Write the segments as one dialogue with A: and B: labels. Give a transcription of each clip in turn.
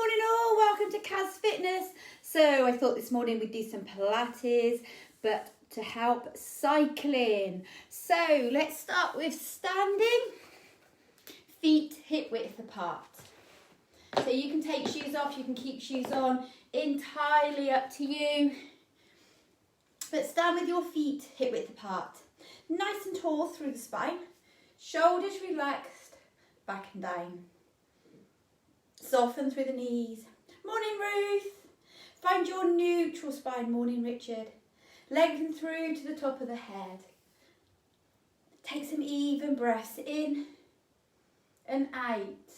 A: Morning all, welcome to Kaz Fitness. So I thought this morning we'd do some Pilates, but to help cycling. So let's start with standing, feet hip width apart. So you can take shoes off, you can keep shoes on, entirely up to you. But stand with your feet hip width apart. Nice and tall through the spine, shoulders relaxed, back and down. Soften through the knees. Morning, Ruth. Find your neutral spine. Morning, Richard. Lengthen through to the top of the head. Take some even breaths in and out.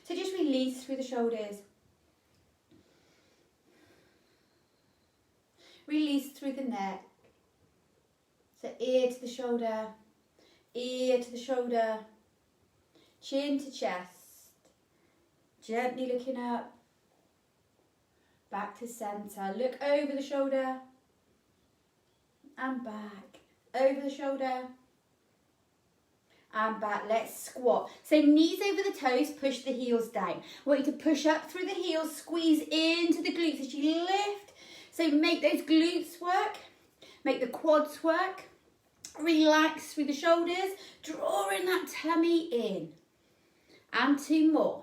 A: So just release through the shoulders. Release through the neck. So ear to the shoulder. Ear to the shoulder, chin to chest, gently looking up, back to centre. Look over the shoulder and back, over the shoulder and back. Let's squat. So knees over the toes, push the heels down. I want you to push up through the heels, squeeze into the glutes as you lift. So make those glutes work, make the quads work. Relax through the shoulders, drawing that tummy in. And two more.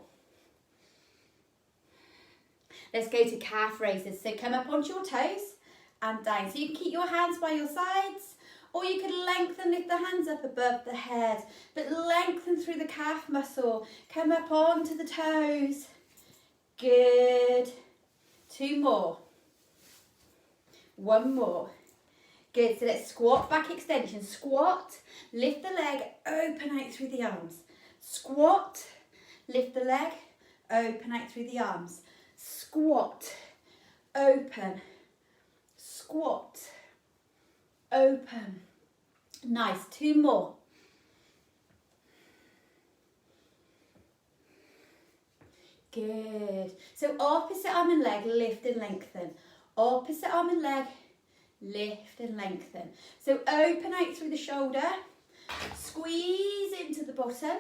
A: Let's go to calf raises. So come up onto your toes and down. So you can keep your hands by your sides, or you can lengthen, lift the hands up above the head, but lengthen through the calf muscle. Come up onto the toes. Good. Two more. One more. Good, so let's squat, back extension. Squat, lift the leg, open out through the arms. Squat, lift the leg, open out through the arms. Squat, open, squat, open. Nice, two more. Good. So opposite arm and leg, lift and lengthen. Opposite arm and leg, lift and lengthen. So open out through the shoulder, squeeze into the bottom,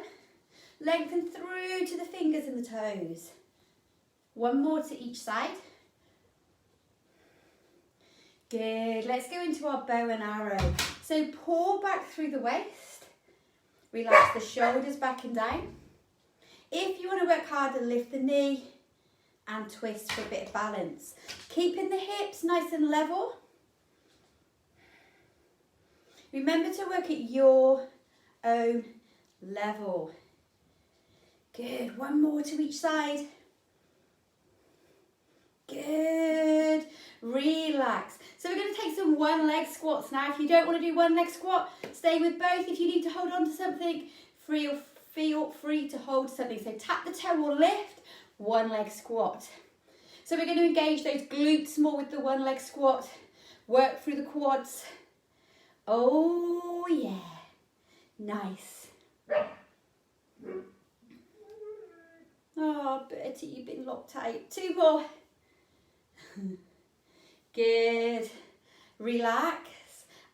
A: lengthen through to the fingers and the toes. One more to each side. Good, let's go into our bow and arrow. So pull back through the waist, relax the shoulders back and down. If you want to work harder, lift the knee and twist for a bit of balance. Keeping the hips nice and level. Remember to work at your own level. Good, one more to each side. Good, relax. So we're going to take some one leg squats now. If you don't want to do one leg squat, stay with both. If you need to hold on to something, feel free to hold something. So tap the toe or lift, one leg squat. So we're going to engage those glutes more with the one leg squat. Work through the quads. Oh yeah, nice. Oh, Bertie, you've been locked out. Two more. Good. Relax.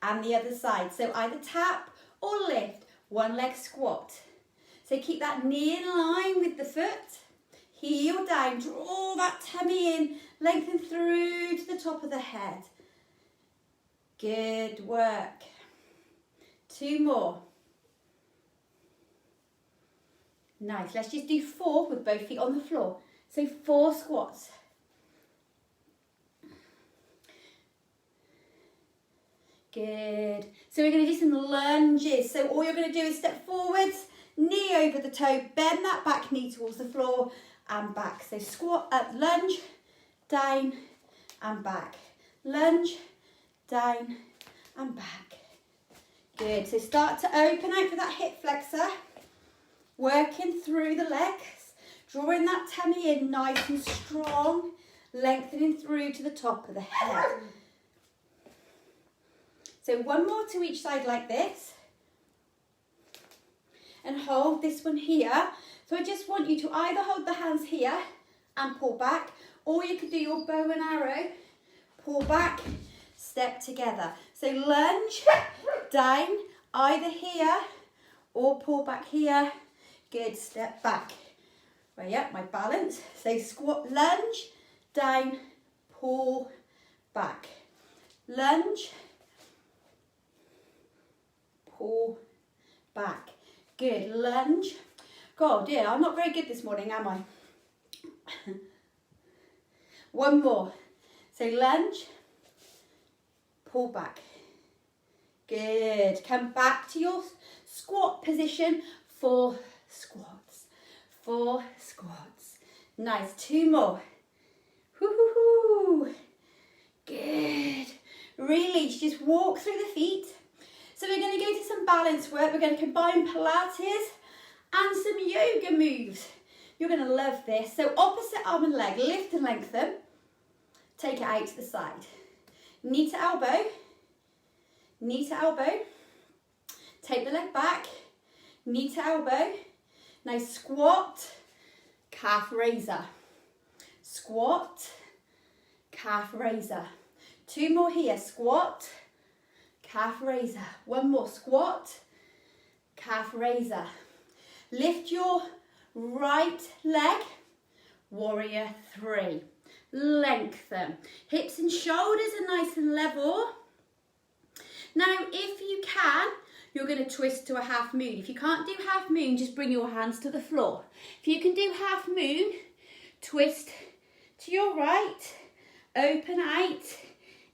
A: And the other side. So either tap or lift. One leg squat. So keep that knee in line with the foot. Heel down. Draw that tummy in. Lengthen through to the top of the head. Good work. Two more. Nice. Let's just do 4 with both feet on the floor. So 4 squats. Good. So we're going to do some lunges. So all you're going to do is step forwards, knee over the toe, bend that back knee towards the floor and back. So squat up, lunge, down and back. Lunge, down and back. Good, so start to open out for that hip flexor, working through the legs, drawing that tummy in nice and strong, lengthening through to the top of the head. So one more to each side like this, and hold this one here. So I just want you to either hold the hands here and pull back, or you could do your bow and arrow, pull back, step together. So lunge, down, either here or pull back here Good, step back. Way up, my balance. So squat, lunge, down, pull, back. Lunge, pull, back. Good, lunge. God, yeah, I'm not very good this morning, am I? One more. So lunge, pull back. Good. Come back to your squat position. 4 squats. 4 squats. Nice. 2 more. Woo-hoo-hoo. Good. Release. Just walk through the feet. So we're going to go to some balance work. We're going to combine Pilates and some yoga moves. You're going to love this. So opposite arm and leg. Lift and lengthen. Take it out to the side. Knee to elbow. Knee to elbow. Take the leg back. Knee to elbow. Now squat, calf raiser. Squat, calf raiser. 2 more here. Squat, calf raiser. 1 more. Squat, calf raiser. Lift your right leg. Warrior 3. Lengthen. Hips and shoulders are nice and level. Now, if you can, you're going to twist to a half moon. If you can't do half moon, just bring your hands to the floor. If you can do half moon, twist to your right, open out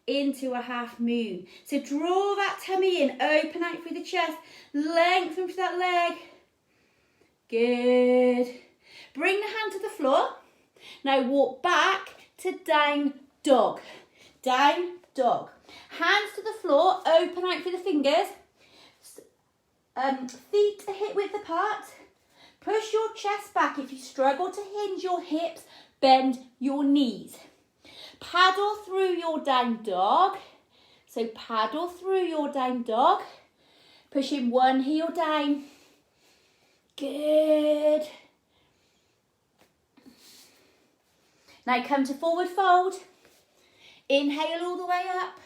A: into a half moon. So draw that tummy in, open out through the chest, lengthen through that leg. Good. Bring the hand to the floor. Now walk back to down dog. Down dog. Hands to the floor, open out through the fingers. Feet are hip width apart. Push your chest back. If you struggle to hinge your hips, bend your knees. Paddle through your down dog. So paddle through your down dog. Pushing one heel down. Good. Now come to forward fold. Inhale all the way up.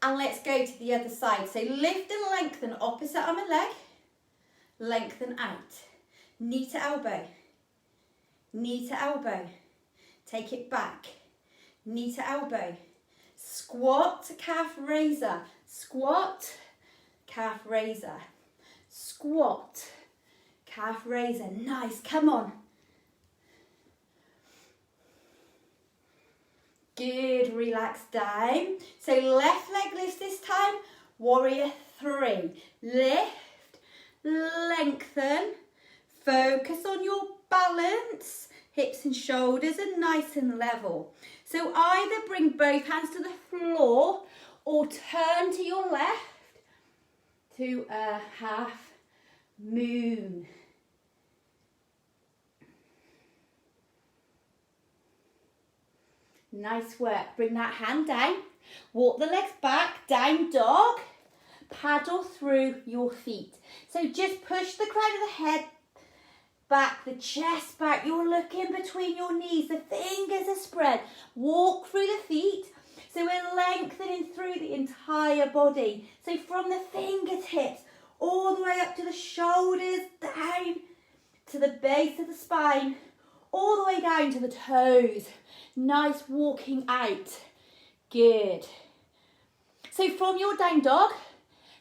A: And let's go to the other side. So lift and lengthen opposite arm and leg. Lengthen out. Knee to elbow. Knee to elbow. Take it back. Knee to elbow. Squat, calf raiser. Squat, calf raiser. Squat, calf raiser. Nice, come on. Good, relax down. So left leg lifts this time. Warrior 3. Lift, lengthen. Focus on your balance. Hips and shoulders are nice and level. So either bring both hands to the floor or turn to your left to a half moon. Nice work. Bring that hand down. Walk the legs back. Down dog. Paddle through your feet. So just push the crown of the head back, the chest back. You're looking between your knees. The fingers are spread. Walk through the feet. So we're lengthening through the entire body. So from the fingertips all the way up to the shoulders, down to the base of the spine, all the way down to the toes. Nice walking out. Good. So from your down dog,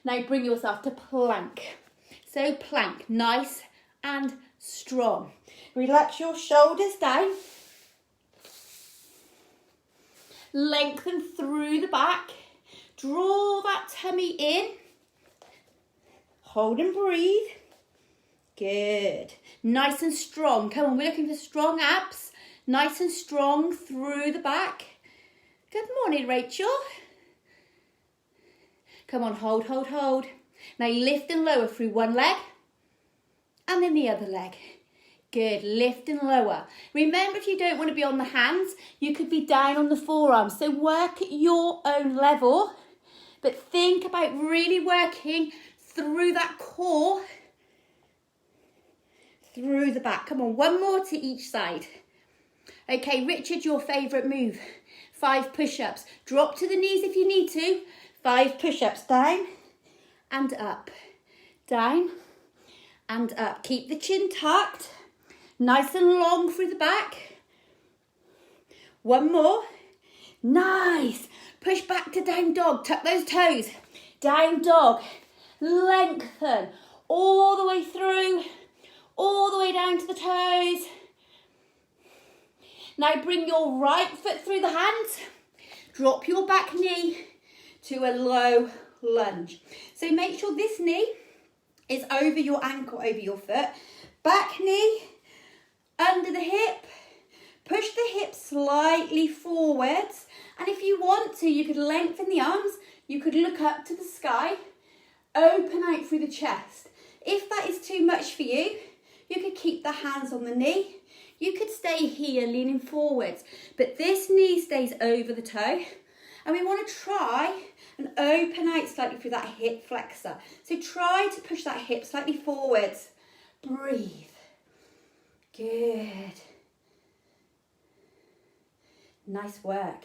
A: now bring yourself to plank. So plank, nice and strong. Relax your shoulders down. Lengthen through the back. Draw that tummy in. Hold and breathe. Good. Nice and strong. Come on, we're looking for strong abs. Nice and strong through the back. Good morning, Rachel. Come on, hold, hold, hold. Now lift and lower through one leg and then the other leg. Good, lift and lower. Remember, if you don't want to be on the hands, you could be down on the forearms. So work at your own level, but think about really working through that core, through the back. Come on, one more to each side. Okay, Richard, your favourite move. 5 push-ups. Drop to the knees if you need to. 5 push-ups. Down and up. Down and up. Keep the chin tucked, nice and long through the back. One more. Nice. Push back to down dog. Tuck those toes. Down dog. Lengthen all the way through, all the way down to the toes. Now bring your right foot through the hands. Drop your back knee to a low lunge. So make sure this knee is over your ankle, over your foot. Back knee under the hip. Push the hips slightly forwards. And if you want to, you could lengthen the arms. You could look up to the sky. Open out through the chest. If that is too much for you, you could keep the hands on the knee. You could stay here leaning forwards, but this knee stays over the toe. And we want to try and open out slightly through that hip flexor. So try to push that hip slightly forwards. Breathe. Good. Nice work.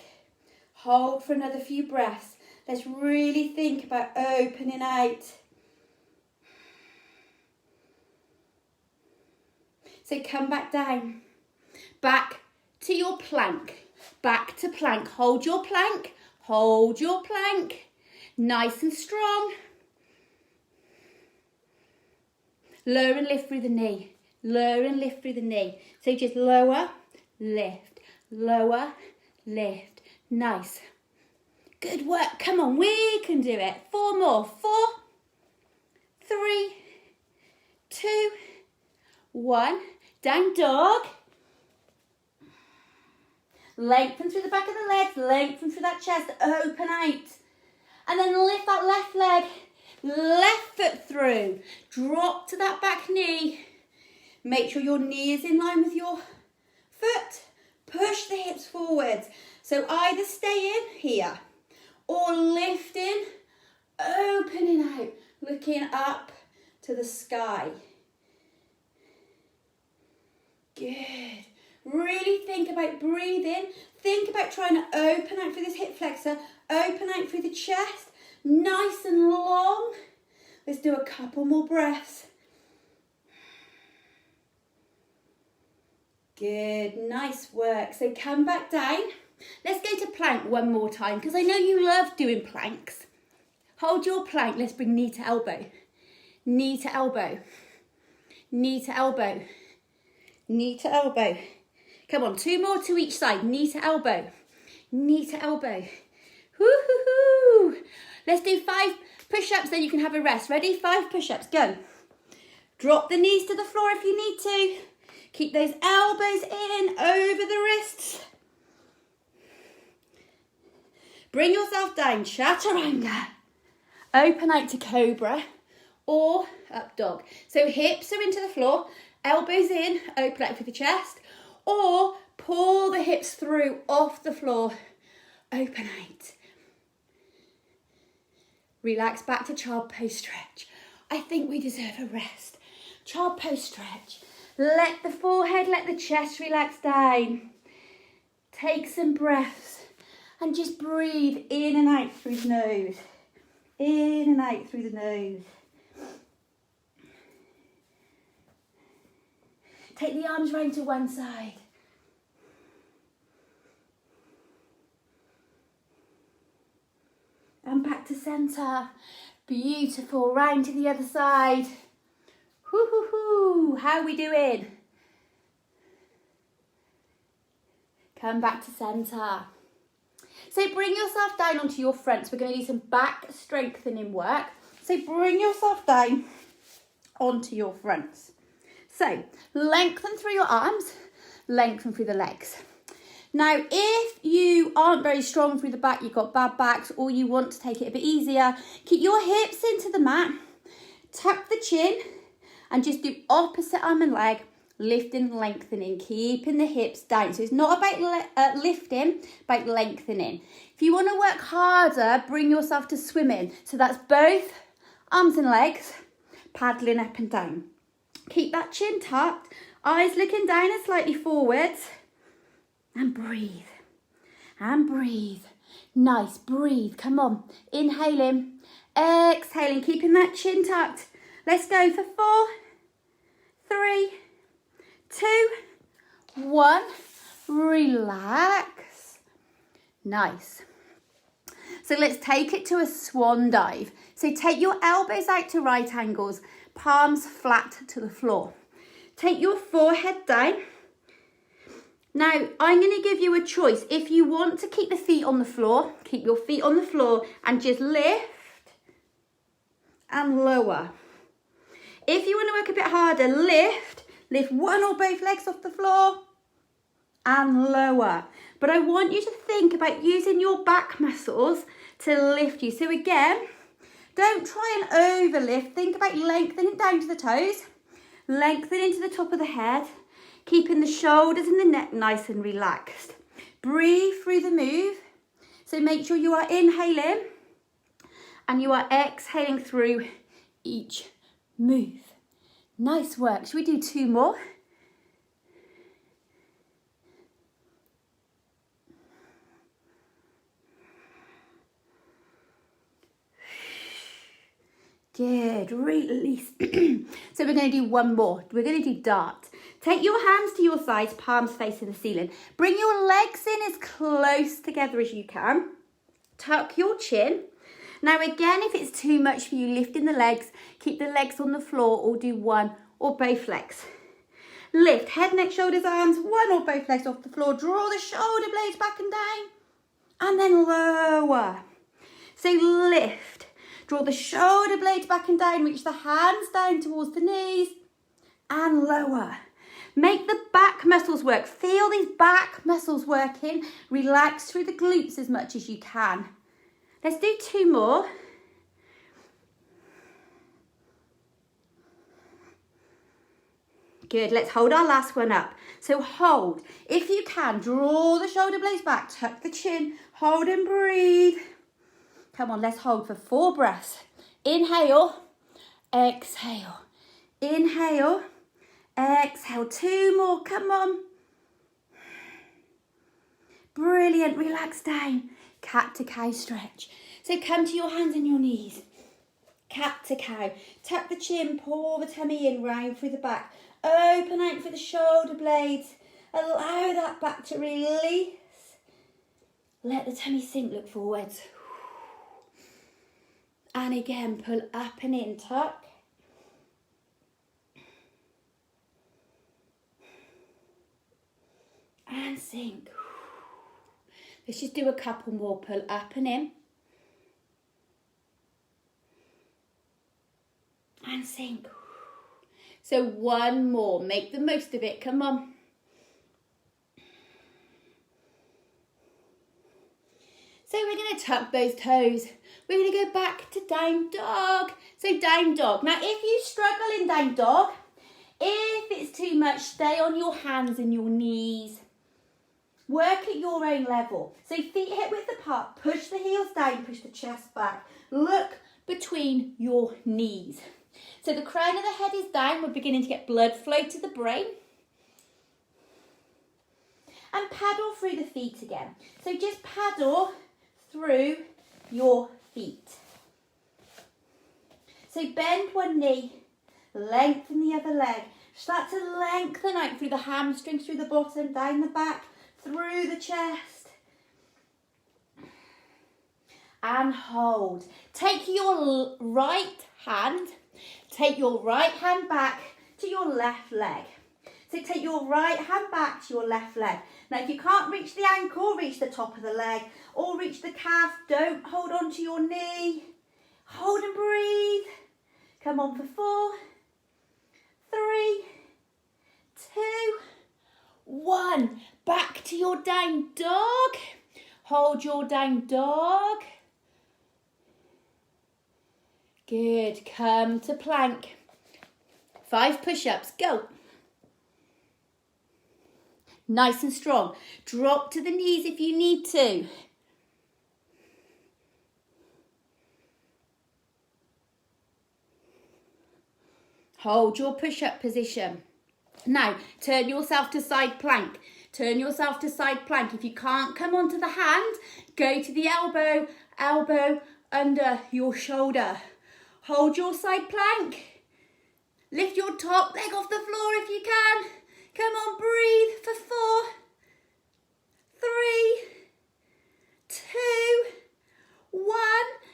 A: Hold for another few breaths. Let's really think about opening out. So come back down. Back to your plank. Back to plank. Hold your plank. Hold your plank. Nice and strong. Lower and lift through the knee. Lower and lift through the knee. So just lower, lift, lower, lift. Nice. Good work. Come on, we can do it. 4 more. 4, 3, 2, 1. Down dog. Lengthen through the back of the legs. Lengthen through that chest. Open out. And then lift that left leg. Left foot through. Drop to that back knee. Make sure your knee is in line with your foot. Push the hips forwards. So either stay in here or lift in, opening out, looking up to the sky. Good. Really think about breathing. Think about trying to open out through this hip flexor, open out through the chest, nice and long. Let's do a couple more breaths. Good, nice work. So come back down. Let's go to plank one more time because I know you love doing planks. Hold your plank. Let's bring knee to elbow. Knee to elbow. Knee to elbow. Knee to elbow. Come on, 2 more to each side. Knee to elbow. Knee to elbow. Woo-hoo-hoo. Let's do 5 push-ups, then you can have a rest. Ready? 5 push-ups. Go. Drop the knees to the floor if you need to. Keep those elbows in over the wrists. Bring yourself down, chaturanga. Open out to cobra or up dog. So hips are into the floor, elbows in, open out for the chest, or pull the hips through off the floor, open out. Relax back to child pose stretch. I think we deserve a rest. Child pose stretch. Let the forehead, let the chest relax down. Take some breaths and just breathe in and out through the nose. In and out through the nose. Take the arms round to one side. And back to centre. Beautiful. Round to the other side. Hoo-hoo-hoo. How are we doing? Come back to centre. So bring yourself down onto your fronts. We're going to do some back strengthening work. So bring yourself down onto your fronts. So lengthen through your arms, lengthen through the legs. Now, if you aren't very strong through the back, you've got bad backs, or you want to take it a bit easier, keep your hips into the mat, tuck the chin, and just do opposite arm and leg, lifting, lengthening, keeping the hips down. So it's not about lifting, about lengthening. If you want to work harder, bring yourself to swimming. So that's both arms and legs, paddling up and down. Keep that chin tucked, eyes looking down and slightly forwards. And breathe. And breathe. Nice, breathe. Come on. Inhaling, exhaling, keeping that chin tucked. Let's go for 4, 3, 2, 1. Relax. Nice. So let's take it to a swan dive. So take your elbows out to right angles, palms flat to the floor. Take your forehead down. Now, I'm going to give you a choice. If you want to keep the feet on the floor, keep your feet on the floor and just lift and lower. If you want to work a bit harder, lift one or both legs off the floor and lower. But I want you to think about using your back muscles to lift you. So again, don't try and overlift. Think about lengthening down to the toes, lengthening to the top of the head, keeping the shoulders and the neck nice and relaxed. Breathe through the move. So make sure you are inhaling and you are exhaling through each move. Nice work. Should we do 2 more? Good, release. So we're going to do 1 more. We're going to do dart. Take your hands to your sides, palms facing the ceiling. Bring your legs in as close together as you can. Tuck your chin. Now again, if it's too much for you lifting the legs, keep the legs on the floor or do 1 or both legs. Lift, head, neck, shoulders, arms, 1 or both legs off the floor. Draw the shoulder blades back and down. And then lower. So lift. Draw the shoulder blades back and down, reach the hands down towards the knees and lower. Make the back muscles work. Feel these back muscles working. Relax through the glutes as much as you can. Let's do 2 more. Good, let's hold our last one up. So hold. If you can, draw the shoulder blades back, tuck the chin, hold and breathe. Come on, let's hold for 4 breaths. Inhale, exhale. Inhale, exhale. 2 more, come on. Brilliant, relax down. Cat to cow stretch. So come to your hands and your knees. Cat to cow. Tuck the chin, pull the tummy in, round through the back. Open out for the shoulder blades. Allow that back to release. Let the tummy sink, look forwards. And again, pull up and in, tuck. And sink. Let's just do a couple more, pull up and in. And sink. So 1 more, make the most of it, come on. So we're going to tuck those toes. We're going to go back to down dog. So down dog. Now, if you struggle in down dog, if it's too much, stay on your hands and your knees. Work at your own level. So feet hip width apart. Push the heels down, push the chest back. Look between your knees. So the crown of the head is down. We're beginning to get blood flow to the brain. And paddle through the feet again. So just paddle through your feet. So bend one knee, lengthen the other leg. Start to lengthen out through the hamstrings, through the bottom, down the back, through the chest. And hold. Take your right hand back to your left leg. So take your right hand back to your left leg. Now if you can't reach the ankle, reach the top of the leg or reach the calf. Don't hold on to your knee. Hold and breathe. Come on for 4, 3, 2, 1. Back to your down dog. Hold your down dog. Good. Come to plank. 5 push-ups. Go. Nice and strong. Drop to the knees if you need to. Hold your push-up position. Now, turn yourself to side plank. Turn yourself to side plank. If you can't come onto the hand, go to the elbow, elbow under your shoulder. Hold your side plank. Lift your top leg off the floor if you can. Come on, breathe for 4, 3, 2, 1.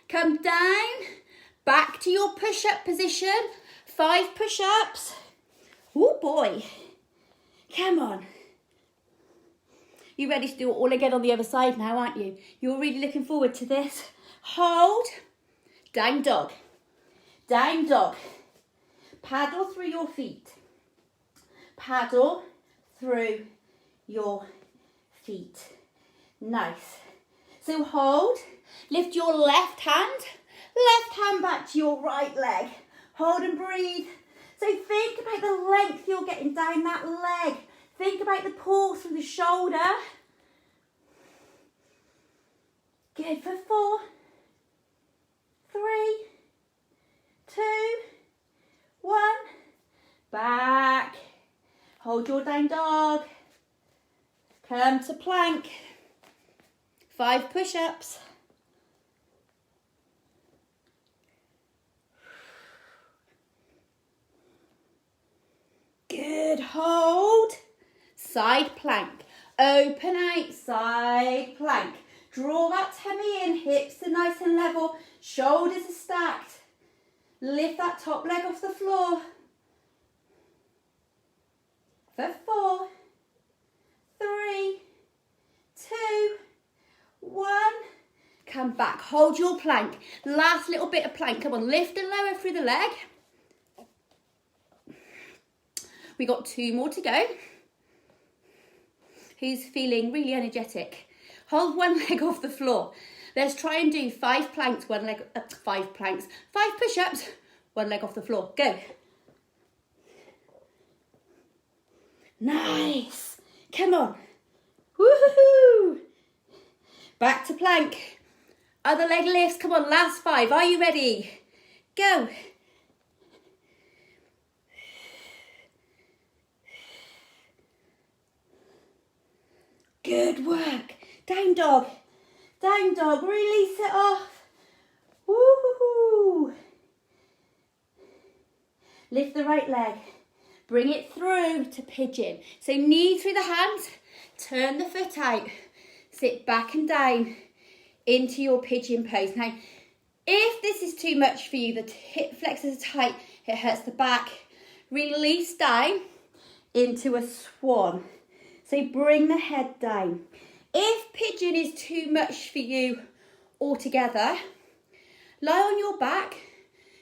A: Come down, back to your push-up position. 5 push-ups. Oh boy. Come on. You're ready to do it all again on the other side now, aren't you? You're really looking forward to this. Hold. Down dog. Down dog. Paddle through your feet. Paddle through your feet. Nice. So hold. Lift your left hand back to your right leg. Hold and breathe. So think about the length you're getting down that leg. Think about the pull through the shoulder. Good for 4, 3, 2, 1. Back. Hold your down dog. Come to plank. 5 push-ups. Good, hold. Side plank. Open out, side plank. Draw that tummy in, hips are nice and level, shoulders are stacked. Lift that top leg off the floor. For 4, 3, 2, 1. Come back, hold your plank. Last little bit of plank. Come on, lift and lower through the leg. We got 2 more to go. Who's feeling really energetic? Hold one leg off the floor. Let's try and do 5 planks, 5 push-ups, 1 leg off the floor. Go. Nice. Come on. Woohoo. Back to plank. Other leg lifts. Come on, last 5. Are you ready? Go. Good work. Down dog. Down dog. Release it off. Woo-hoo-hoo. Lift the right leg. Bring it through to pigeon. So knee through the hands. Turn the foot out. Sit back and down into your pigeon pose. Now, if this is too much for you, the hip flexors are tight, it hurts the back, release down into a swan. So bring the head down. If pigeon is too much for you altogether, lie on your back,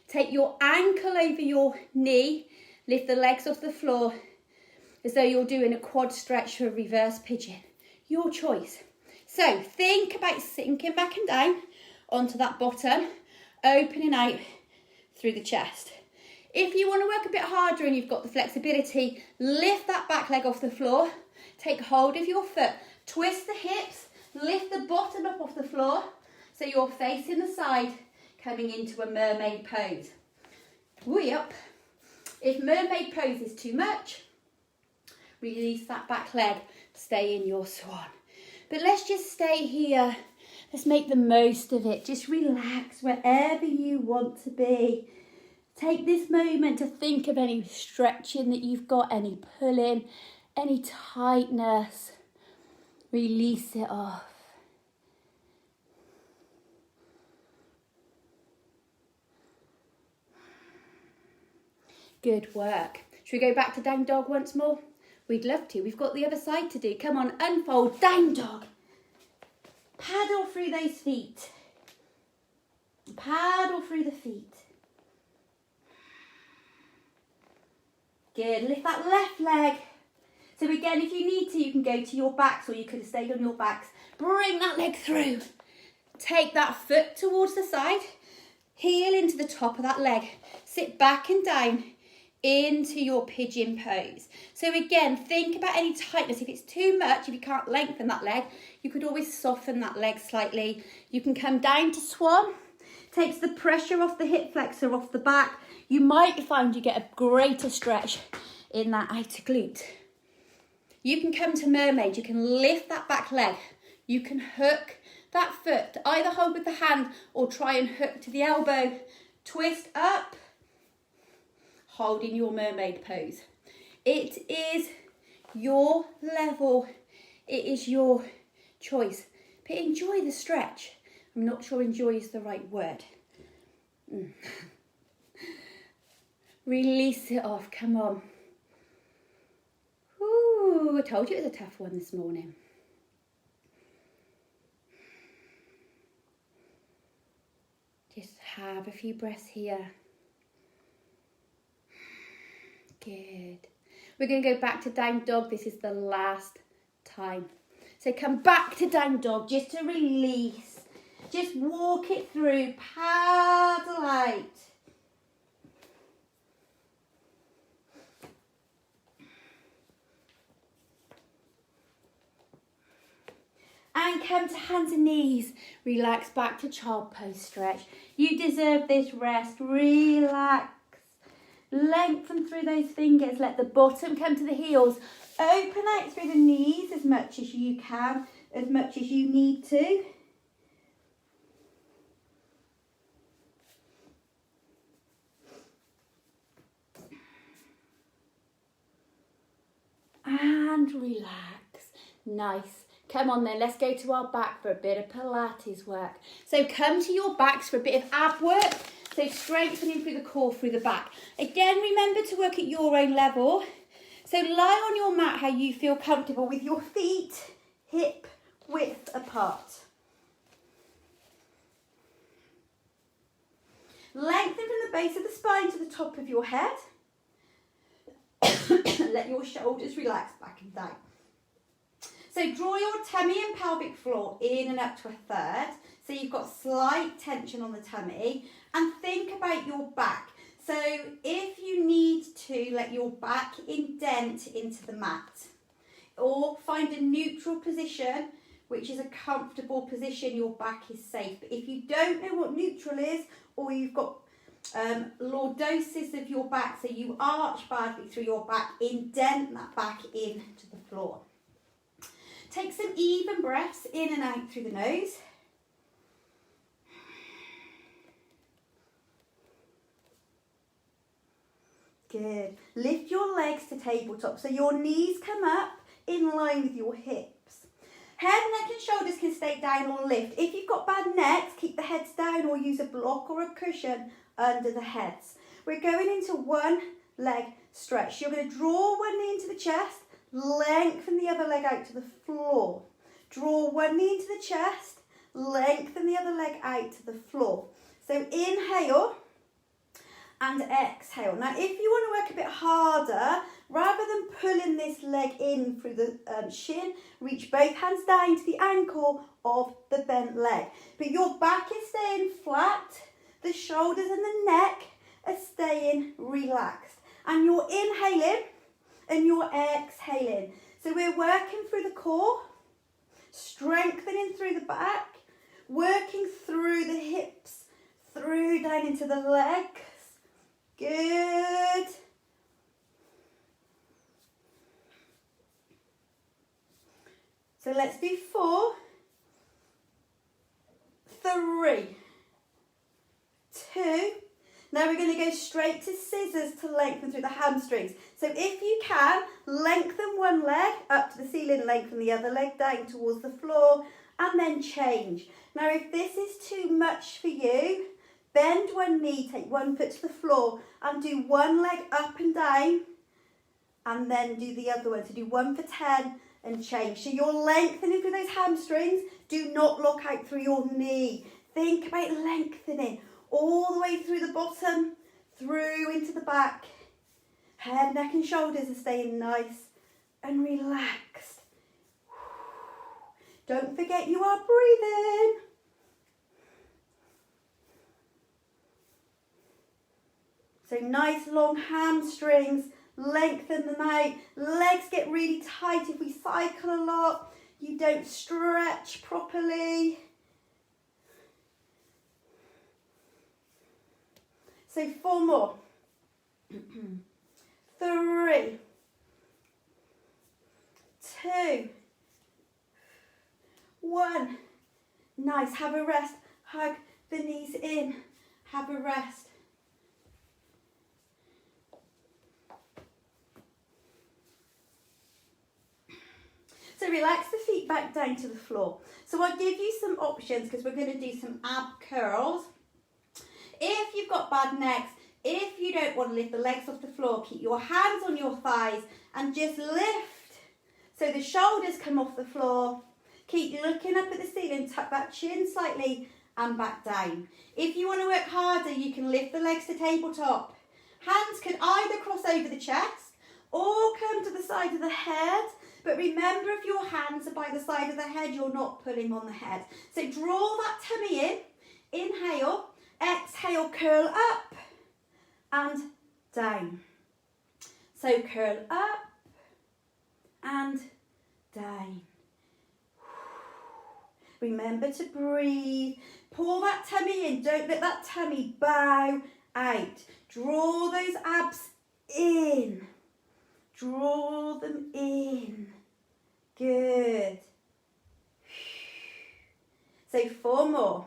A: take your ankle over your knee, lift the legs off the floor as though you're doing a quad stretch for a reverse pigeon. Your choice. So think about sinking back and down onto that bottom, opening out through the chest. If you want to work a bit harder and you've got the flexibility, lift that back leg off the floor, take hold of your foot, twist the hips, lift the bottom up off the floor so you're facing the side, coming into a mermaid pose. Way up. If mermaid pose is too much, release that back leg, stay in your swan. But let's just stay here. Let's make the most of it. Just relax wherever you want to be. Take this moment to think of any stretching that you've got, any pulling, any tightness. Release it off. Good work. Should we go back to down dog once more? We'd love to. We've got the other side to do. Come on, unfold, down dog. Paddle through those feet. Paddle through the feet. Good. Lift that left leg. So again, if you need to, you can go to your backs, or you could have stayed on your backs. Bring that leg through. Take that foot towards the side. Heel into the top of that leg. Sit back and down into your pigeon pose. So again, think about any tightness. If it's too much, if you can't lengthen that leg, you could always soften that leg slightly. You can come down to swan. Takes the pressure off the hip flexor, off the back. You might find you get a greater stretch in that outer glute. You can come to mermaid. You can lift that back leg. You can hook that foot. Either hold with the hand or try and hook to the elbow. Twist up. holding your mermaid pose. It is your level. It is your choice. But enjoy the stretch. I'm not sure enjoy is the right word. Release it off. Come on. Ooh, I told you it was a tough one this morning. Just have a few breaths here. Good. We're going to go back to down dog. This is the last time. So come back to down dog just to release. Just walk it through. Paddle out. And come to hands and knees. Relax back to child pose stretch. You deserve this rest. Relax. Lengthen through those fingers. Let the bottom come to the heels. Open out through the knees as much as you can, as much as you need to. And relax. Nice. Come on then, let's go to our back for a bit of Pilates work. So come to your backs for a bit of ab work. So strengthening through the core, through the back. Again, remember to work at your own level. So lie on your mat how you feel comfortable with your feet hip width apart. Lengthen from the base of the spine to the top of your head. Let your shoulders relax back and down. So draw your tummy and pelvic floor in and up to a third. So you've got slight tension on the tummy. And think about your back. So if you need to, let your back indent into the mat. Or find a neutral position, which is a comfortable position, your back is safe. But if you don't know what neutral is, or you've got lordosis of your back, so you arch badly through your back, indent that back into the floor. Take some even breaths in and out through the nose. Good. Lift your legs to tabletop so your knees come up in line with your hips. Head, neck and shoulders can stay down or lift. If you've got bad necks, keep the heads down or use a block or a cushion under the heads. We're going into one leg stretch. You're going to draw one knee into the chest, lengthen the other leg out to the floor. Draw one knee into the chest, lengthen the other leg out to the floor. So inhale and exhale. Now if you want to work a bit harder, rather than pulling this leg in through the shin, reach both hands down to the ankle of the bent leg. But your back is staying flat, the shoulders and the neck are staying relaxed. And you're inhaling and you're exhaling. So we're working through the core, strengthening through the back, working through the hips, through down into the legs. Good. So let's do 4, 3, 2. Now we're going to go straight to scissors to lengthen through the hamstrings. So if you can, lengthen one leg up to the ceiling, lengthen the other leg down towards the floor, and then change. Now if this is too much for you, bend one knee, take one foot to the floor, and do one leg up and down, and then do the other one. So do 1 for 10 and change. So you're lengthening through those hamstrings. Do not lock out through your knee. Think about lengthening all the way through the bottom, through into the back. Head, neck and shoulders are staying nice and relaxed. Don't forget you are breathing. So nice long hamstrings, lengthen them out. Legs get really tight if we cycle a lot. You don't stretch properly. So 4 more. 3, 2, 1. Nice, have a rest. Hug the knees in, have a rest. So relax the feet back down to the floor. So I'll give you some options because we're going to do some ab curls. If you've got bad necks, if you don't want to lift the legs off the floor, keep your hands on your thighs and just lift. So the shoulders come off the floor. Keep looking up at the ceiling, tuck that chin slightly and back down. If you want to work harder, you can lift the legs to tabletop. Hands can either cross over the chest or come to the side of the head. But remember, if your hands are by the side of the head, you're not pulling on the head. So draw that tummy in. Inhale, exhale, curl up and down. So curl up and down. Remember to breathe. Pull that tummy in. Don't let that tummy bow out. Draw those abs in. Draw them in. Good. So 4 more.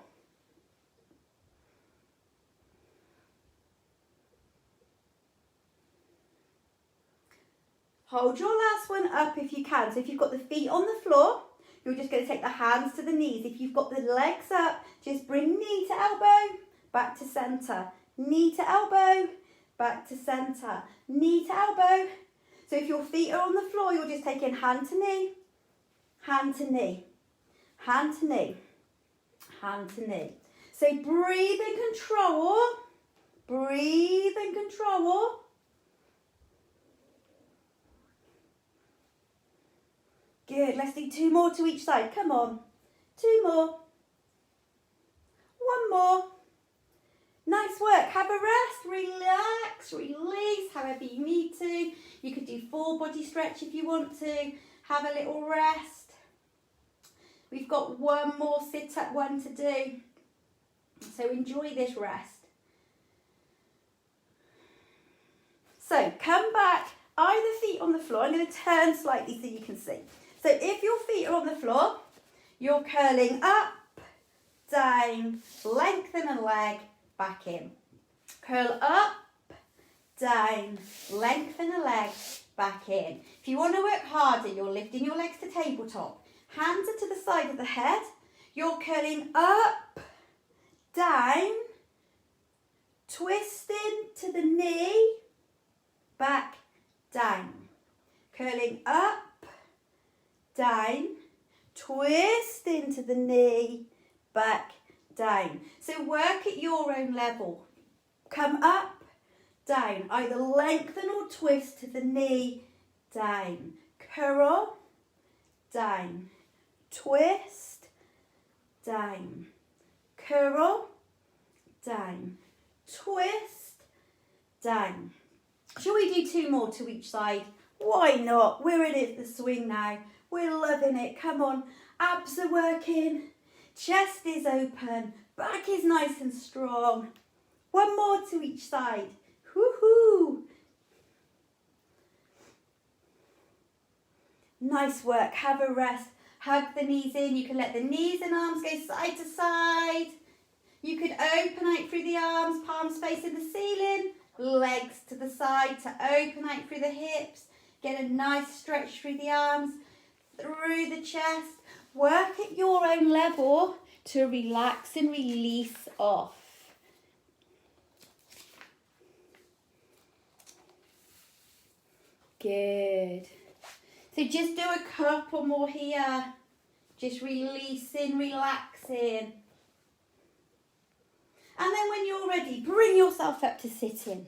A: Hold your last one up if you can. So if you've got the feet on the floor, you're just going to take the hands to the knees. If you've got the legs up, just bring knee to elbow, back to centre. Knee to elbow, back to centre. Knee to elbow. So if your feet are on the floor, you're just taking hand to knee, hand to knee, hand to knee, hand to knee. So breathe in control. Breathe in control. Good, let's do 2 more to each side. Come on. 2 more. 1 more. Nice work. Have a rest. Relax, release, however you need to. You could do full body stretch if you want to. Have a little rest. We've got 1 more sit-up one to do. So enjoy this rest. So come back, either feet on the floor. I'm going to turn slightly so you can see. So if your feet are on the floor, you're curling up, down, lengthen a leg, back in. Curl up, down, lengthen a leg, back in. If you want to work harder, you're lifting your legs to tabletop. Hands are to the side of the head. You're curling up, down, twisting to the knee, back, down. Curling up, down, twist into the knee, back, down. So work at your own level. Come up, down. Either lengthen or twist to the knee, down. Curl, down. Twist, down. Curl, down. Twist, down. Shall we do 2 more to each side? Why not? We're in it, the swing now. We're loving it. Come on. Abs are working. Chest is open. Back is nice and strong. 1 more to each side. Woohoo! Nice work. Have a rest. Hug the knees in. You can let the knees and arms go side to side. You could open out through the arms, palms facing the ceiling. Legs to the side to open out through the hips. Get a nice stretch through the arms, through the chest. Work at your own level to relax and release off. Good. So just do a couple more here. Just releasing, relaxing. And then when you're ready, bring yourself up to sitting.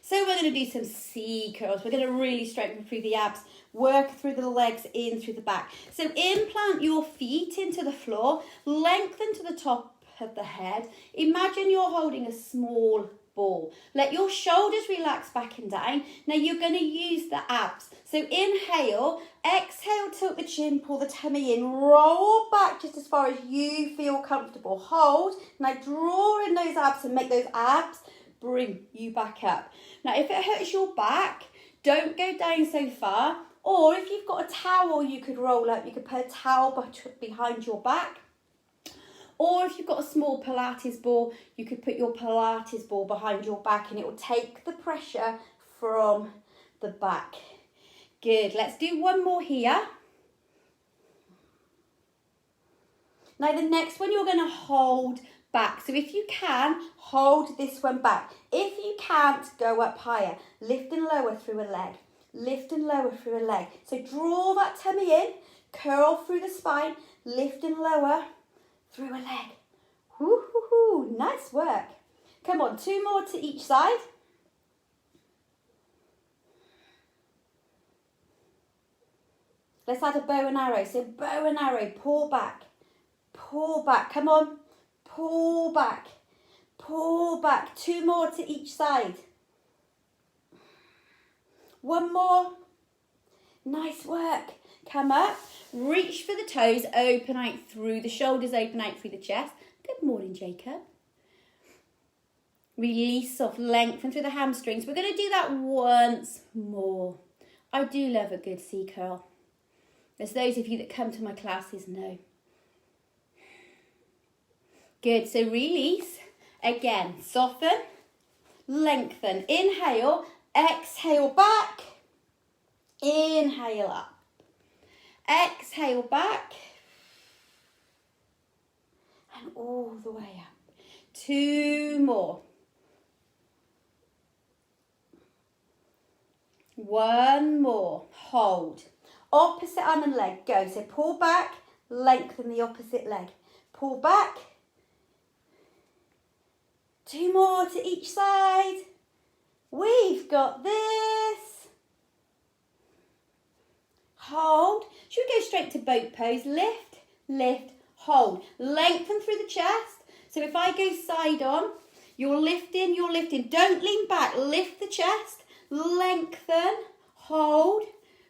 A: So we're going to do some C curls. We're going to really strengthen through the abs, work through the legs, in through the back. So implant your feet into the floor, lengthen to the top of the head. Imagine you're holding a small ball. Let your shoulders relax back and down. Now you're going to use the abs. So inhale, exhale, tilt the chin, pull the tummy in, roll back just as far as you feel comfortable. Hold. Now draw in those abs and make those abs bring you back up. Now, if it hurts your back, don't go down so far. Or if you've got a towel, you could roll up. You could put a towel behind your back. Or if you've got a small Pilates ball, you could put your Pilates ball behind your back and it will take the pressure from the back. Good. Let's do 1 more here. Now the next one you're going to hold back. So if you can, hold this one back. If you can't, go up higher. Lift and lower through a leg. Lift and lower through a leg. So draw that tummy in, curl through the spine, lift and lower through a leg. Woo-hoo-hoo, nice work. Come on, 2 more to each side. Let's add a bow and arrow. So bow and arrow, pull back, come on, pull back, 2 more to each side. 1 more, nice work. Come up, reach for the toes, open out through the shoulders, open out through the chest. Good morning, Jacob. Release off, lengthen through the hamstrings. We're going to do that once more. I do love a good C curl. As those of you that come to my classes know. Good, so release. Again, soften, lengthen. Inhale, exhale back. Inhale up. Exhale back. And all the way up. 2 more. 1 more. Hold. Opposite arm and leg, go. So pull back, lengthen the opposite leg. Pull back. 2 more to each side. We've got this. Hold. Should we go straight to boat pose? Lift, lift, hold. Lengthen through the chest. So if I go side on, you're lifting, you're lifting. Don't lean back, lift the chest, lengthen, hold,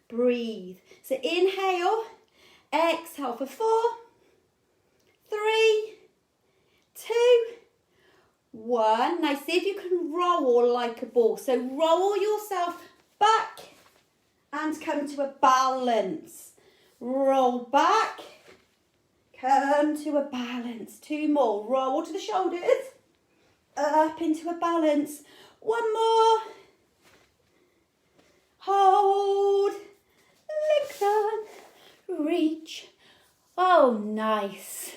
A: breathe. So inhale, exhale for 4, 3, 2, 1. Now see if you can roll like a ball. So roll yourself back and come to a balance. Roll back, come to a balance. 2 more. Roll to the shoulders, up into a balance. 1 more. Hold, lengthen, reach. Oh, nice.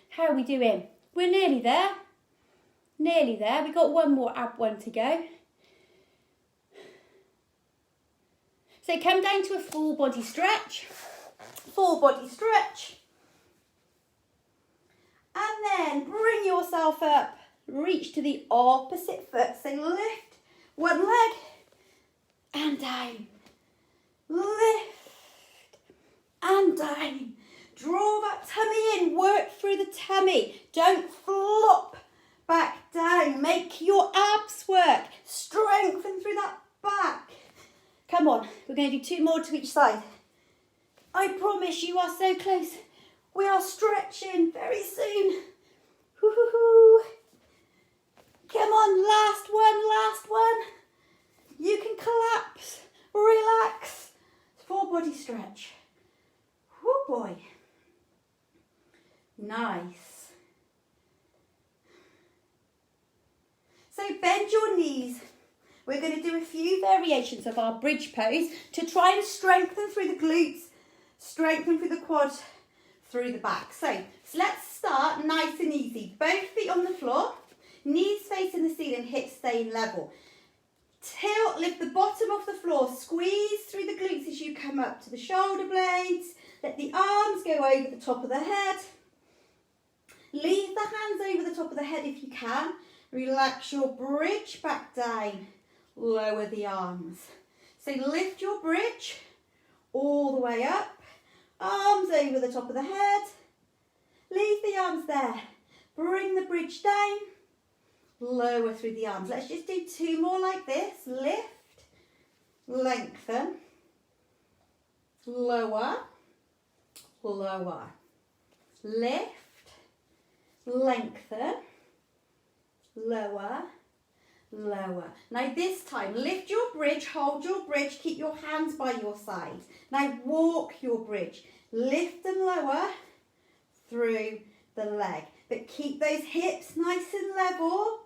A: How are we doing? We're nearly there. Nearly there. We've got 1 more ab one to go. So come down to a full body stretch. Full body stretch. And then bring yourself up. Reach to the opposite foot. So lift 1 leg and down. Lift and down. Draw that tummy in. Work through the tummy. Don't flop back down. Make your abs work. Strengthen through that back. Come on. We're going to do 2 more to each side. I promise you are so close. We are stretching very soon. Woo-hoo-hoo. Come on, last one. You can collapse, relax. Full body stretch. Oh boy. Nice. So bend your knees. We're going to do a few variations of our bridge pose to try and strengthen through the glutes, strengthen through the quad, through the back. So let's start nice and easy. Both feet on the floor, knees facing the ceiling, hips staying level. Tilt, lift the bottom off the floor, squeeze through the glutes as you come up to the shoulder blades. Let the arms go over the top of the head. Leave the hands over the top of the head if you can. Relax your bridge back down. Lower the arms. So lift your bridge all the way up. Arms over the top of the head. Leave the arms there. Bring the bridge down. Lower through the arms. Let's just do 2 more like this. Lift, lengthen, lower, lower. Lift, lengthen, lower, lower. Now this time, lift your bridge, hold your bridge, keep your hands by your sides. Now walk your bridge. Lift and lower through the leg. But keep those hips nice and level.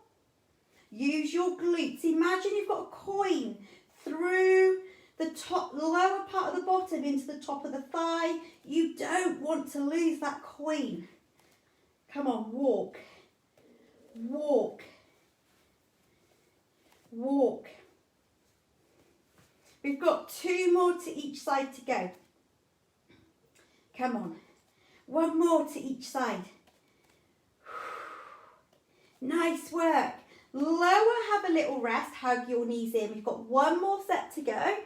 A: Use your glutes. Imagine you've got a coin through the top, lower part of the bottom into the top of the thigh. You don't want to lose that coin. Come on, walk, walk, walk. We've got 2 more to each side to go. Come on, 1 more to each side. Nice work. Lower, have a little rest, hug your knees in. We've got 1 more set to go.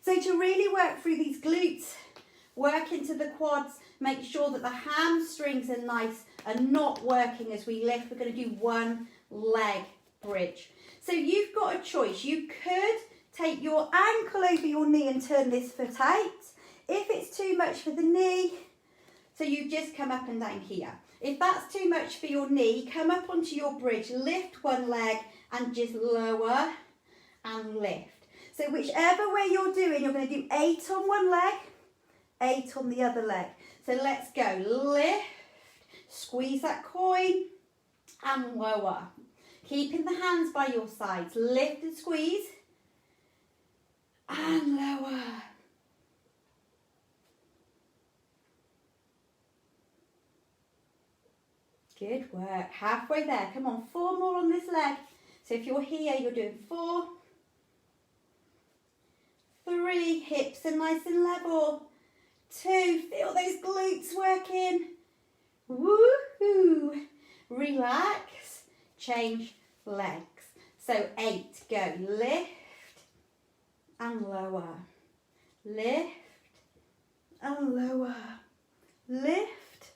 A: So to really work through these glutes, work into the quads, make sure that the hamstrings are nice and not working as we lift. We're going to do 1 leg bridge. So you've got a choice. You could take your ankle over your knee and turn this foot out. If it's too much for the knee, so you just come up and down here. If that's too much for your knee, come up onto your bridge, lift 1 leg and just lower and lift. So whichever way you're doing, you're going to do 8 on 1 leg, 8 on the other leg. So let's go. Lift, squeeze that coin and lower. Keeping the hands by your sides. Lift and squeeze and lower. Good work. Halfway there. Come on, 4 more on this leg. So if you're here, you're doing 4, 3, hips are nice and level. 2, feel those glutes working. Woohoo! Relax, change legs. So 8, go. Lift and lower. Lift and lower. Lift.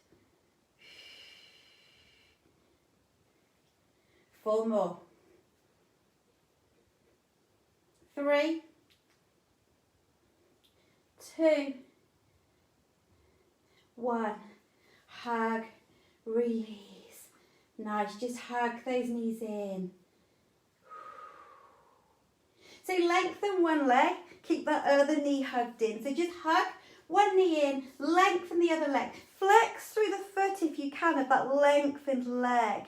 A: 4 more. 3, 2, 1. Hug, release. Nice, just hug those knees in. So lengthen 1 leg, keep that other knee hugged in. So just hug 1 knee in, lengthen the other leg. Flex through the foot if you can of that lengthened leg.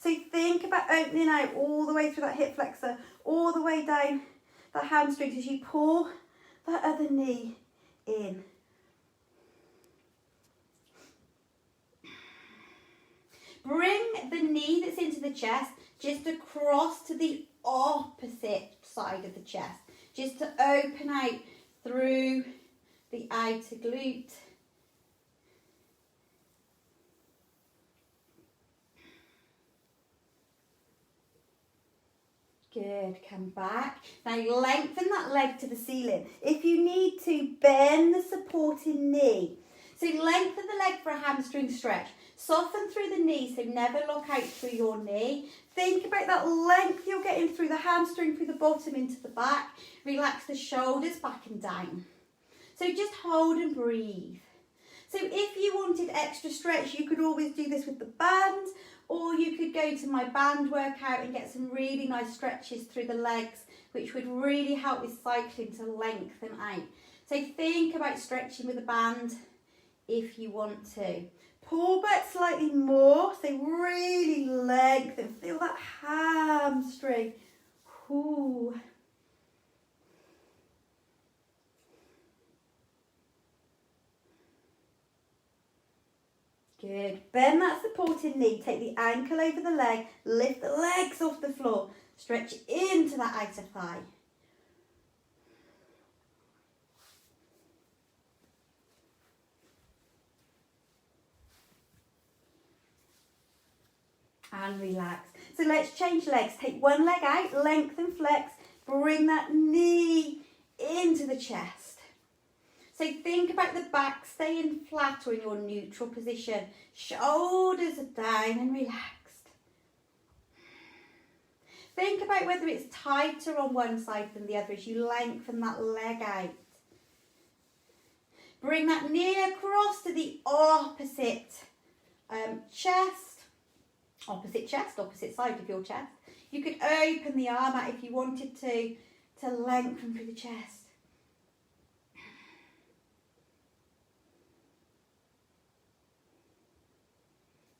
A: So think about opening out all the way through that hip flexor, all the way down the hamstrings as you pull that other knee in. Bring the knee that's into the chest just across to the opposite side of the chest, just to open out through the outer glute. Good, come back. Now lengthen that leg to the ceiling. If you need to, bend the supporting knee. So lengthen the leg for a hamstring stretch. Soften through the knee, so never lock out through your knee. Think about that length you're getting through the hamstring, through the bottom into the back. Relax the shoulders back and down. So just hold and breathe. So if you wanted extra stretch, you could always do this with the band, or you could go to my band workout and get some really nice stretches through the legs, which would really help with cycling to lengthen out. So think about stretching with a band if you want to. Pull back slightly more, so really lengthen. Feel that hamstring. Ooh. Good. Bend that supporting knee. Take the ankle over the leg. Lift the legs off the floor. Stretch into that outer thigh. And relax. So let's change legs. Take 1 leg out, lengthen, flex. Bring that knee into the chest. So think about the back staying flat or in your neutral position. Shoulders are down and relaxed. Think about whether it's tighter on one side than the other as you lengthen that leg out. Bring that knee across to the opposite chest. Opposite chest, opposite side of your chest. You could open the arm out if you wanted to lengthen through the chest.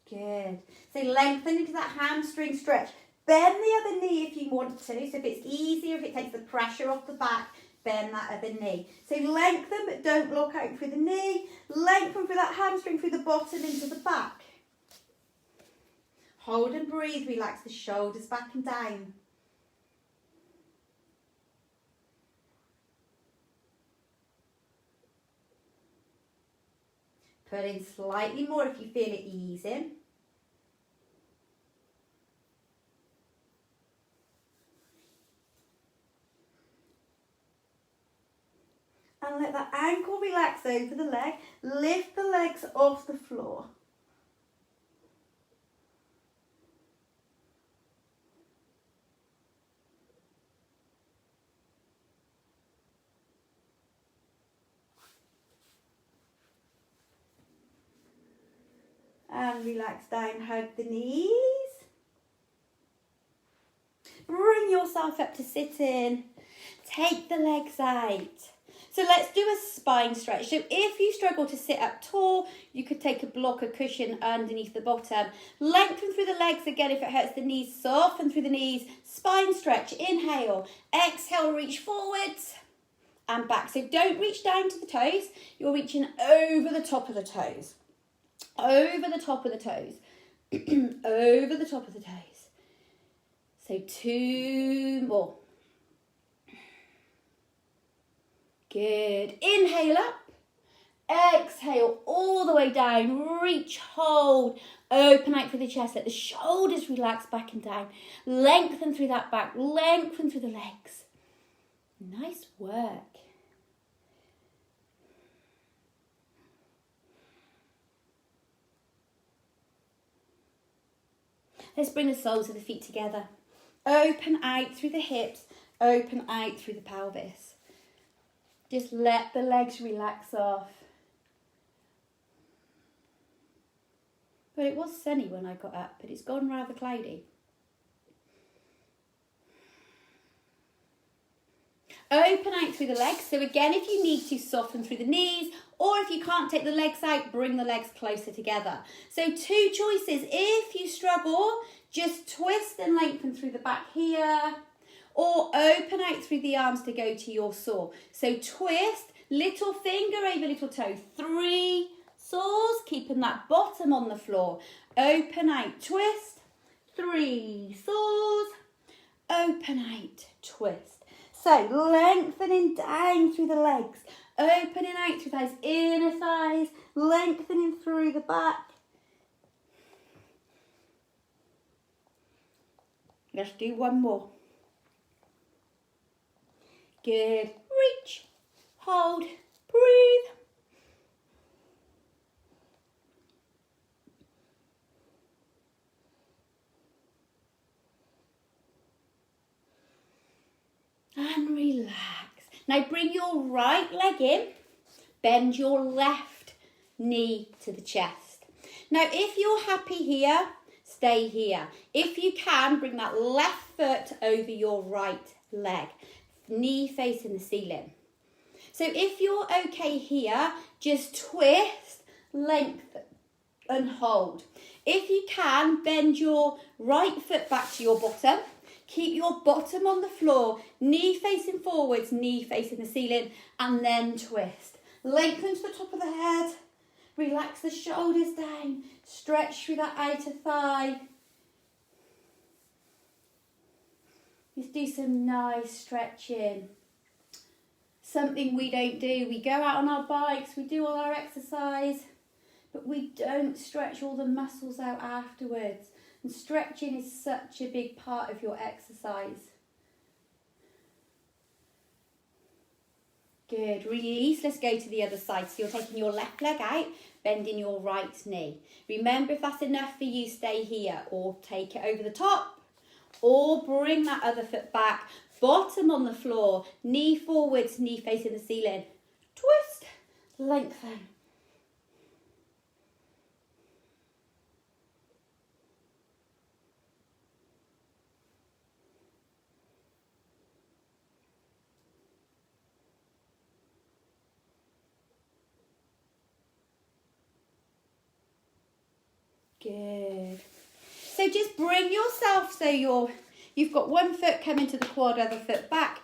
A: Good. So lengthen into that hamstring stretch. Bend the other knee if you want to. So if it's easier, if it takes the pressure off the back, bend that other knee. So lengthen, but don't lock out through the knee. Lengthen through that hamstring, through the bottom into the back. Hold and breathe, relax the shoulders back and down. Put in slightly more if you feel it easing. And let that ankle relax over the leg. Lift the legs off the floor. And relax down, hug the knees. Bring yourself up to sitting. Take the legs out. So let's do a spine stretch. So if you struggle to sit up tall, you could take a block, a cushion underneath the bottom. Lengthen through the legs again if it hurts the knees. Soften through the knees. Spine stretch. Inhale. Exhale, reach forwards and back. So don't reach down to the toes. You're reaching over the top of the toes. Over the top of the toes. Over the top of the toes. So 2 more. Good. Inhale up. Exhale all the way down. Reach, hold. Open out through the chest. Let the shoulders relax back and down. Lengthen through that back. Lengthen through the legs. Nice work. Let's bring the soles of the feet together. Open out through the hips. Open out through the pelvis. Just let the legs relax off. But it was sunny when I got up, but it's gone rather cloudy. Open out through the legs. So again, if you need to, soften through the knees, or if you can't take the legs out, bring the legs closer together. So 2 choices. If you struggle, just twist and lengthen through the back here, or open out through the arms to go to your saw. So twist, little finger over little toe. 3 saws, keeping that bottom on the floor. Open out, twist. 3 saws, open out, twist. So lengthening down through the legs. Opening out through those inner thighs. Lengthening through the back. Let's do 1 more. Good. Reach, hold, breathe. And relax. Now bring your right leg in. Bend your left knee to the chest. Now if you're happy here, stay here. If you can, bring that left foot over your right leg. Knee facing the ceiling. So if you're okay here, just twist, lengthen and hold. If you can, bend your right foot back to your bottom. Keep your bottom on the floor, knee facing forwards, knee facing the ceiling, and then twist. Lengthen to the top of the head. Relax the shoulders down. Stretch through that outer thigh. Just do some nice stretching. Something we don't do. We go out on our bikes, we do all our exercise, but we don't stretch all the muscles out afterwards. And stretching is such a big part of your exercise. Good. Release. Let's go to the other side. So you're taking your left leg out, bending your right knee. Remember, if that's enough for you, stay here or take it over the top. Or bring that other foot back, bottom on the floor, knee forwards, knee facing the ceiling. Twist, lengthen. Good. So just bring yourself so you've got 1 foot coming to the quad, other foot back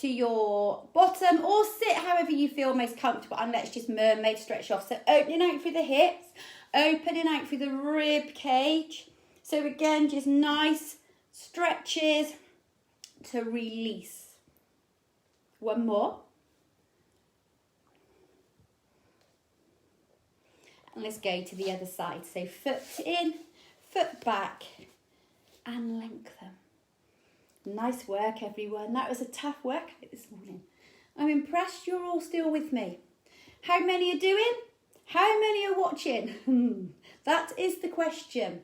A: to your bottom, or sit however you feel most comfortable, and let's just mermaid stretch off. So opening out through the hips, opening out through the rib cage. So again, just nice stretches to release. One more. And let's go to the other side. So foot in, foot back, and lengthen. Nice work, everyone. That was a tough workout this morning. I'm impressed you're all still with me. How many are doing? How many are watching? That is the question.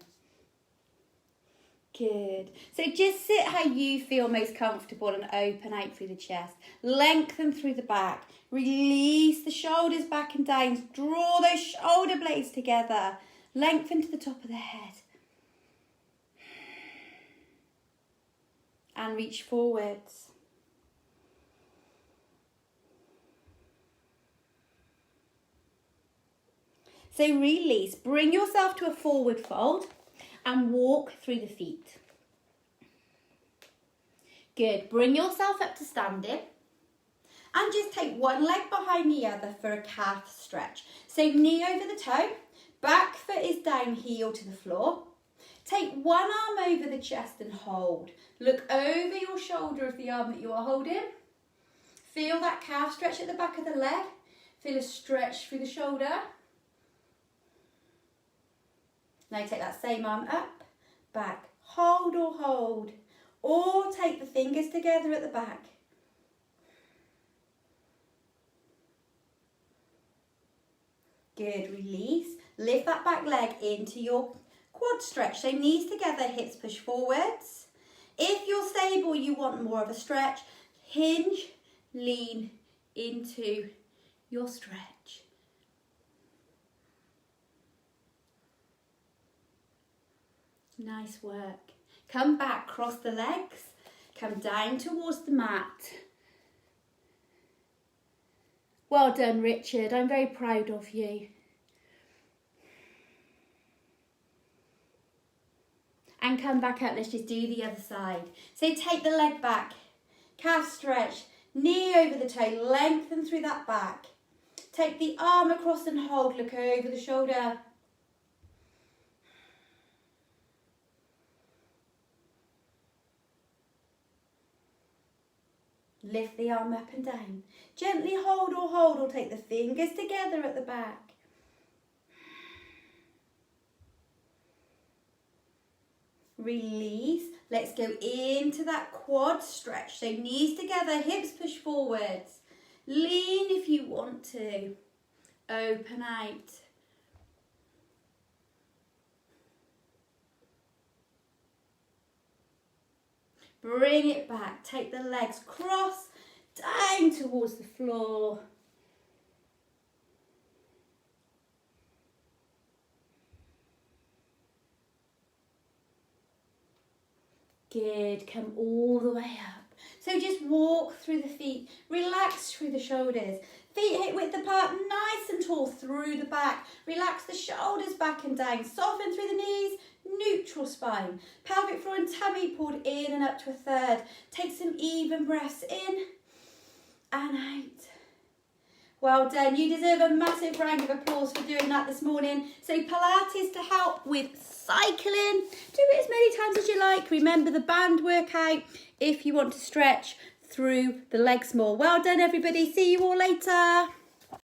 A: Good. So just sit how you feel most comfortable and open out through the chest. Lengthen through the back. Release the shoulders back and down. Draw those shoulder blades together. Lengthen to the top of the head. And reach forwards. So release. Bring yourself to a forward fold and walk through the feet. Good. Bring yourself up to standing. And just take one leg behind the other for a calf stretch. So knee over the toe. Back foot is down, heel to the floor. Take one arm over the chest and hold. Look over your shoulder of the arm that you are holding. Feel that calf stretch at the back of the leg. Feel a stretch through the shoulder. Now take that same arm up, back, hold or hold. Or take the fingers together at the back. Good, release. Lift that back leg into your quad stretch. So knees together, hips push forwards. If you're stable, you want more of a stretch. Hinge, lean into your stretch. Nice work. Come back, cross the legs. Come down towards the mat. Well done, Richard. I'm very proud of you. And come back up. Let's just do the other side. So take the leg back. Calf stretch. Knee over the toe. Lengthen through that back. Take the arm across and hold. Look over the shoulder. Lift the arm up and down. Gently hold or take the fingers together at the back. Release. Let's go into that quad stretch. So knees together, hips push forwards. Lean if you want to. Open out. Bring it back. Take the legs cross down towards the floor. Good. Come all the way up. So just walk through the feet. Relax through the shoulders. Feet hip width apart, nice and tall through the back. Relax the shoulders back and down. Soften through the knees. Neutral spine. Pelvic floor and tummy pulled in and up to a third. Take some even breaths in and out. Well done. You deserve a massive round of applause for doing that this morning. So Pilates to help with cycling. Do it as many times as you like. Remember the band workout if you want to stretch through the legs more. Well done, everybody. See you all later.